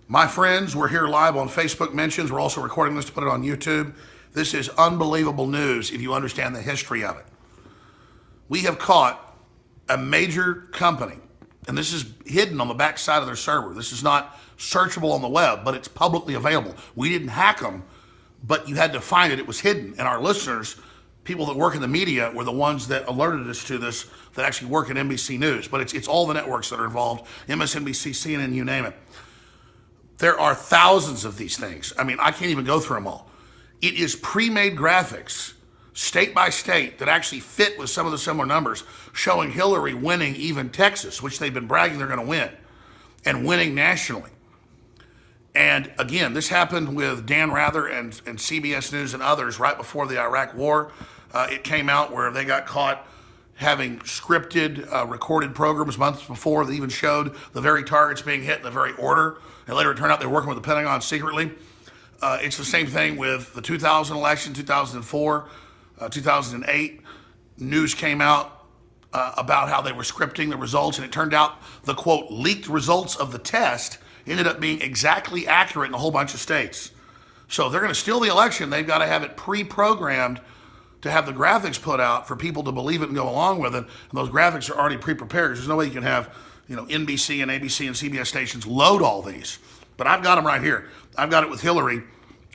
My friends, we're here live on Facebook Mentions. We're also recording this to put it on YouTube. This is unbelievable news if you understand the history of it. We have caught a major company, and this is hidden on the back side of their server. This is not searchable on the web, but it's publicly available. We didn't hack them, but you had to find it. It was hidden. And our listeners, people that work in the media, were the ones that alerted us to this, that actually work at NBC News. But it's all the networks that are involved, MSNBC, CNN, you name it. There are thousands of these things. I mean, I can't even go through them all. It is pre-made graphics, state by state, that actually fit with some of the similar numbers, showing Hillary winning even Texas, which they've been bragging they're going to win, and winning nationally. And again, this happened with Dan Rather and CBS News and others right before the Iraq War. It came out where they got caught having scripted, recorded programs months before that even showed the very targets being hit in the very order. And later it turned out they were working with the Pentagon secretly. It's the same thing with the 2000 election, 2004, 2008. News came out about how they were scripting the results, and it turned out the, quote, leaked results of the test ended up being exactly accurate in a whole bunch of states. So if they're going to steal the election, they've got to have it pre-programmed to have the graphics put out for people to believe it and go along with it. And those graphics are already pre-prepared. There's no way you can have NBC and ABC and CBS stations load all these. But I've got them right here. I've got it with Hillary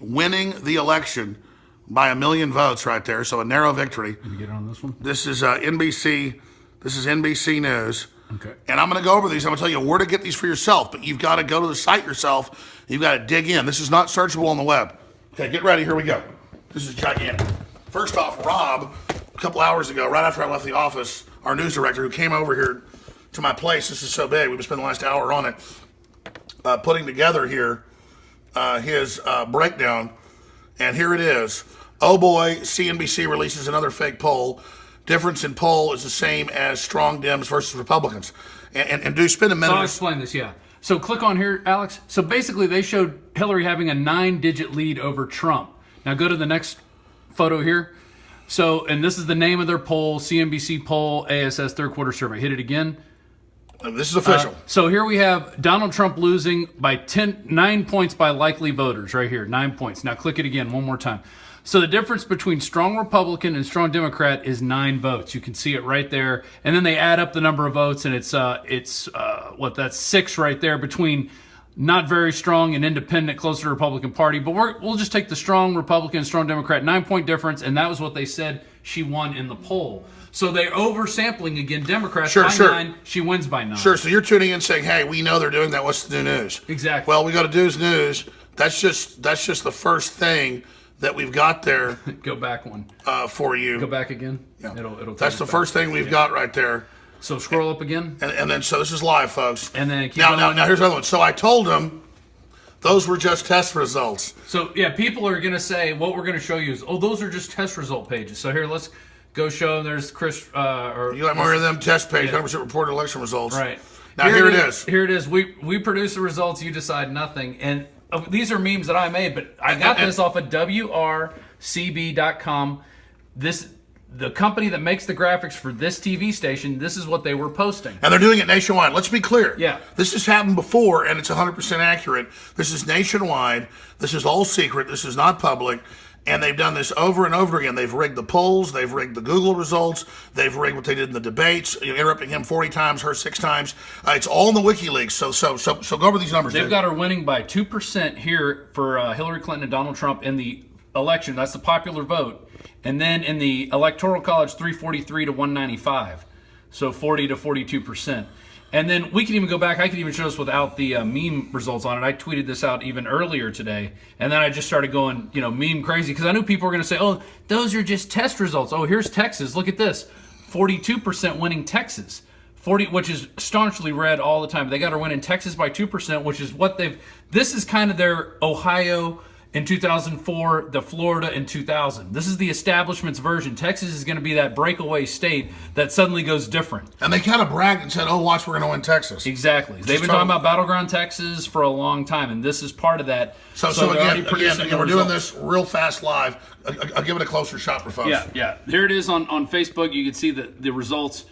winning the election by 1 million votes right there. So a narrow victory. Can you get on this one? This is NBC. This is NBC News. Okay. And I'm going to go over these. I'm going to tell you where to get these for yourself. But you've got to go to the site yourself. You've got to dig in. This is not searchable on the web. Okay, get ready. Here we go. This is gigantic. First off, Rob, a couple hours ago, right after I left the office, our news director who came over here to my place, this is so big, we've spent the last hour on it, putting together here his breakdown. And here it is. Oh boy, CNBC releases another fake poll. Difference in poll is the same as strong Dems versus Republicans. And do spend a minute. So I'll explain this, yeah. So click on here, Alex. So basically they showed Hillary having a 9-digit lead over Trump. Now go to the next photo here. So, and this is the name of their poll, CNBC poll, ASS third quarter survey. Hit it again. This is official. So here we have Donald Trump losing by 9 points by likely voters right here, 9 points. Now click it again one more time. So the difference between strong Republican and strong Democrat is 9 votes. You can see it right there. And then they add up the number of votes, and it's 6 right there between not very strong and independent, closer to the Republican Party. But we'll just take the strong Republican, strong Democrat, 9-point difference, and that was what they said she won in the poll. So they're oversampling again. Democrats by 9, she wins by 9. Sure. So you're tuning in saying, "Hey, we know they're doing that. What's the new news?" Exactly. Well, we got to do news. That's just the first thing that we've got there. Go back one. For you. Go back again. Yeah. It'll That's the first thing we've got right there. So scroll up again. And then, so this is live, folks. And then now here's another one. So I told them those were just test results. So yeah, people are going to say, what we're going to show you is, those are just test result pages. So here, let's go show them. There's Chris. You got more of them test pages, 100% reported election results. Right. Now here it is. Here it is. We produce the results. You decide nothing. And these are memes that I made, but I got this off of WRCB.com. The company that makes the graphics for this TV station, this is what they were posting. And they're doing it nationwide. Let's be clear. Yeah. This has happened before, and it's 100% accurate. This is nationwide. This is all secret. This is not public. And they've done this over and over again. They've rigged the polls. They've rigged the Google results. They've rigged what they did in the debates, interrupting him 40 times, her 6 times. It's all in the WikiLeaks. So go over these numbers. They've got her winning by 2% here for Hillary Clinton and Donald Trump in the election. That's the popular vote. And then in the Electoral College, 343 to 195. So 40 to 42%. And then we can even go back. I can even show this without the meme results on it. I tweeted this out even earlier today. And then I just started going, meme crazy. Because I knew people were going to say, those are just test results. Oh, here's Texas. Look at this. 42% winning Texas. 40, which is staunchly read all the time. They got her winning Texas by 2%, which is what this is kind of their Ohio in 2004, the Florida in 2000. This is the establishment's version. Texas is going to be that breakaway state that suddenly goes different. And they kind of bragged and said, watch, we're going to win Texas. Exactly. They've been talking about Battleground Texas for a long time, and this is part of that. So again, we're doing this real fast live. I'll give it a closer shot for folks. Yeah. Here it is on Facebook. You can see the results.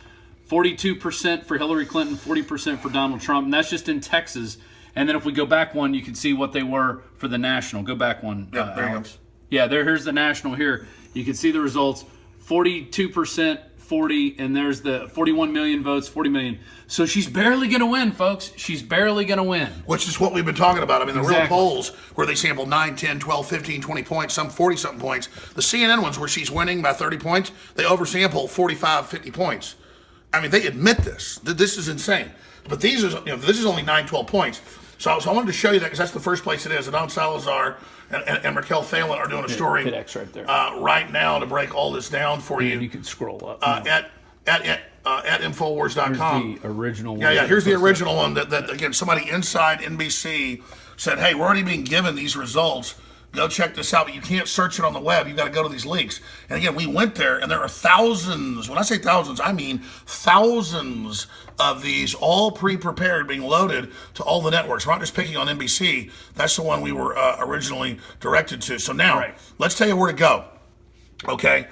42% for Hillary Clinton, 40% for Donald Trump, and that's just in Texas. And then if we go back one, you can see what they were for the national. Go back one, Yeah, there you go. Alex. Yeah, here's the national here. You can see the results, 42%, 40, and there's the 41 million votes, 40 million. So she's barely going to win, folks. She's barely going to win. Which is what we've been talking about. I mean, the real Exactly. polls where they sample 9, 10, 12, 15, 20 points, some 40-something points. The CNN ones where she's winning by 30 points, they oversample 45, 50 points. I mean, they admit this. This is insane. But these is, this is only 9, 12 points. So I wanted to show you that because that's the first place it is. Adon Salazar and Raquel Phelan are doing a story hit X right there. right now to break all this down for And you you can scroll up. at Infowars.com. the original one. Yeah. Here's the original one that again, somebody inside NBC said, hey, we're already being given these results. Go check this out, but you can't search it on the web. You've got to go to these links. And again, we went there, and there are thousands. When I say thousands, I mean thousands of these all pre-prepared being loaded to all the networks. We're not just picking on NBC. That's the one we were originally directed to. So now, let's tell you where to go. Okay?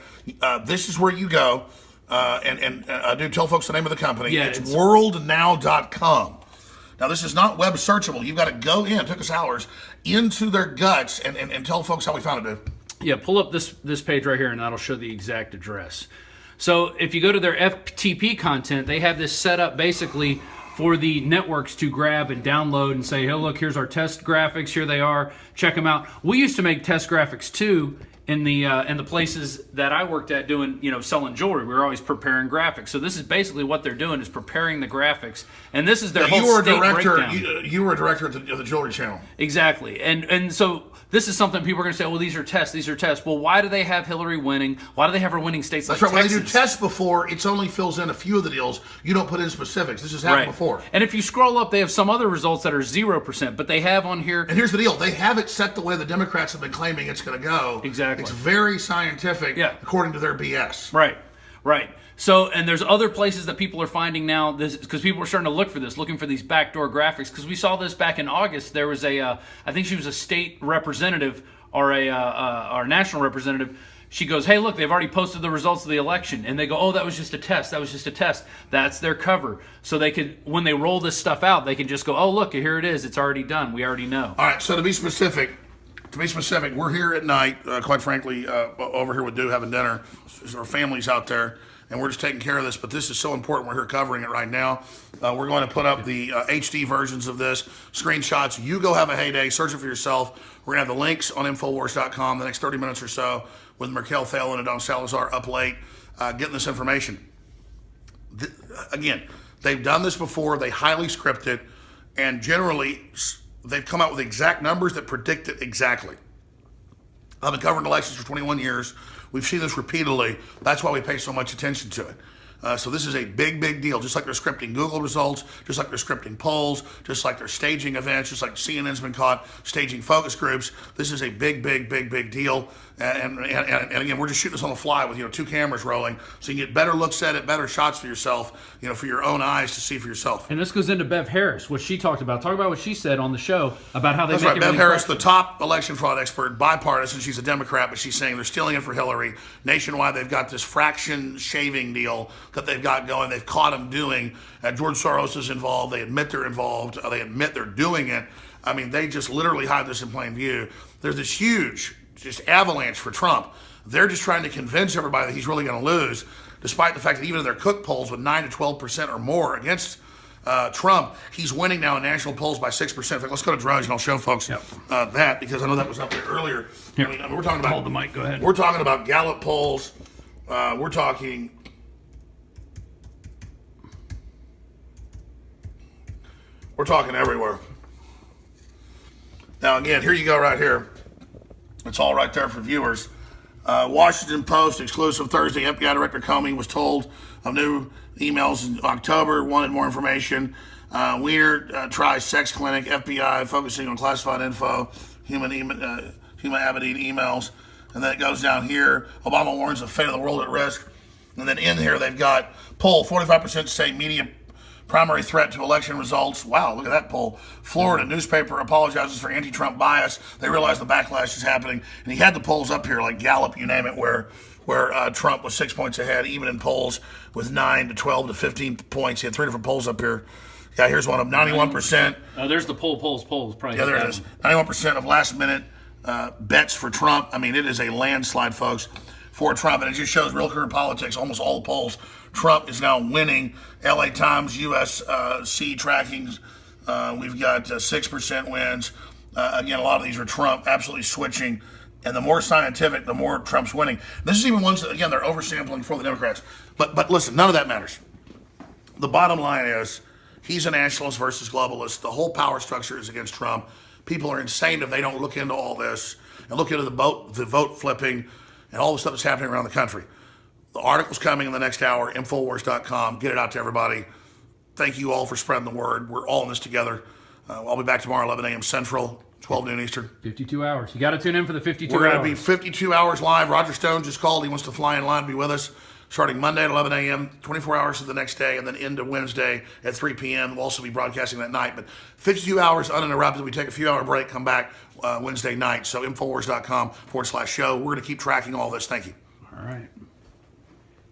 This is where you go. And I do tell folks the name of the company. Yeah, it's worldnow.com. Now, this is not web searchable. You've got to go in, it took us hours, into their guts and tell folks how we found it, dude. Yeah, pull up this page right here, and that'll show the exact address. So if you go to their FTP content, they have this set up basically for the networks to grab and download and say, hey, look, here's our test graphics. Here they are. Check them out. We used to make test graphics, too, in the places that I worked at doing, selling jewelry. We were always preparing graphics. So this is basically what they're doing is preparing the graphics. And this is their whole You were a state director. breakdown. You were a director of the Jewelry Channel. Exactly. And so this is something people are going to say, well, these are tests. Well, why do they have Hillary winning? Why do they have her winning states That's like right. Texas? When they do tests before, it's only fills in a few of the deals. You don't put in specifics. This has happened before. And if you scroll up, they have some other results that are 0%, but they have on here. And here's the deal. They have it set the way the Democrats have been claiming it's going to go. Exactly. It's very scientific, according to their BS. Right. So, and there's other places that people are finding now, this because people are starting to look for this, looking for these backdoor graphics, because we saw this back in August. There was I think she was a state representative or our national representative. She goes, hey, look, they've already posted the results of the election. And they go, oh, that was just a test. That's their cover. So they could, when they roll this stuff out, they can just go, oh, look, here it is. It's already done. We already know. All right, so to be specific, we're here at night, quite frankly, over here with Dew having dinner. There's our families out there, and we're just taking care of this. But this is so important. We're here covering it right now. We're going to put up the HD versions of this, screenshots. You go have a heyday. Search it for yourself. We're going to have the links on Infowars.com the next 30 minutes or so with Raquel Phelan and Adon Salazar up late getting this information. Again, they've done this before. They highly script it, and generally they've come out with exact numbers that predict it exactly. I've been covering elections for 21 years. We've seen this repeatedly. That's why we pay so much attention to it. So this is a big, big deal. Just like they're scripting Google results, just like they're scripting polls, just like they're staging events, just like CNN's been caught staging focus groups. This is a big, big, big, big deal. And again, we're just shooting this on the fly with 2 cameras rolling, so you can get better looks at it, better shots for yourself, for your own eyes to see for yourself. And this goes into Bev Harris, what she talked about. Talk about what she said on the show about how they That's make right. Bev everything Harris, correct. the top election fraud expert, bipartisan. She's a Democrat, but she's saying they're stealing it for Hillary. Nationwide, they've got this fraction shaving deal that they've got going. They've caught them doing. George Soros is involved. They admit they're involved. They admit they're doing it. I mean, they just literally hide this in plain view. There's this huge just avalanche for Trump. They're just trying to convince everybody that he's really going to lose, despite the fact that even in their Cook polls with 9 to 12% or more against Trump, he's winning now in national polls by 6%. In fact, let's go to Drudge and I'll show folks that, because I know that was up there earlier. Here. I mean, we're talking about Hold the mic, go ahead. We're talking about Gallup polls. We're talking everywhere. Now, again, here you go right here. It's all right there for viewers. Washington Post, exclusive Thursday. FBI Director Comey was told of new emails in October, wanted more information. Weiner tries sex clinic. FBI focusing on classified info. Human Abedin emails. And then it goes down here. Obama warns the fate of the world at risk. And then in here they've got poll, 45% say media primary threat to election results. Wow, look at that poll. Florida newspaper apologizes for anti-Trump bias. They realize the backlash is happening. And he had the polls up here like Gallup, you name it, where Trump was 6 points ahead, even in polls with 9 to 12 to 15 points. He had 3 different polls up here. Yeah, here's one of them. 91%. There's the polls. Probably. Yeah, there it is. 91% of last-minute bets for Trump. I mean, it is a landslide, folks, for Trump. And it just shows real career politics. Almost all the polls, Trump is now winning. LA Times, USC trackings, we've got 6% wins. Again, a lot of these are Trump absolutely switching. And the more scientific, the more Trump's winning. This is even ones that, again, they're oversampling for the Democrats. But listen, none of that matters. The bottom line is he's a nationalist versus globalist. The whole power structure is against Trump. People are insane if they don't look into all this and look into the vote flipping and all the stuff that's happening around the country. The article's coming in the next hour, Infowars.com. Get it out to everybody. Thank you all for spreading the word. We're all in this together. I'll be back tomorrow, 11 a.m. Central, 12 noon Eastern. 52 hours. You got to tune in for the 52 hours. We're going to be 52 hours live. Roger Stone just called. He wants to fly in line and be with us starting Monday at 11 a.m., 24 hours to the next day, and then into Wednesday at 3 p.m. We'll also be broadcasting that night. But 52 hours uninterrupted. We take a few hour break, come back Wednesday night. So Infowars.com/show. We're going to keep tracking all this. Thank you. All right.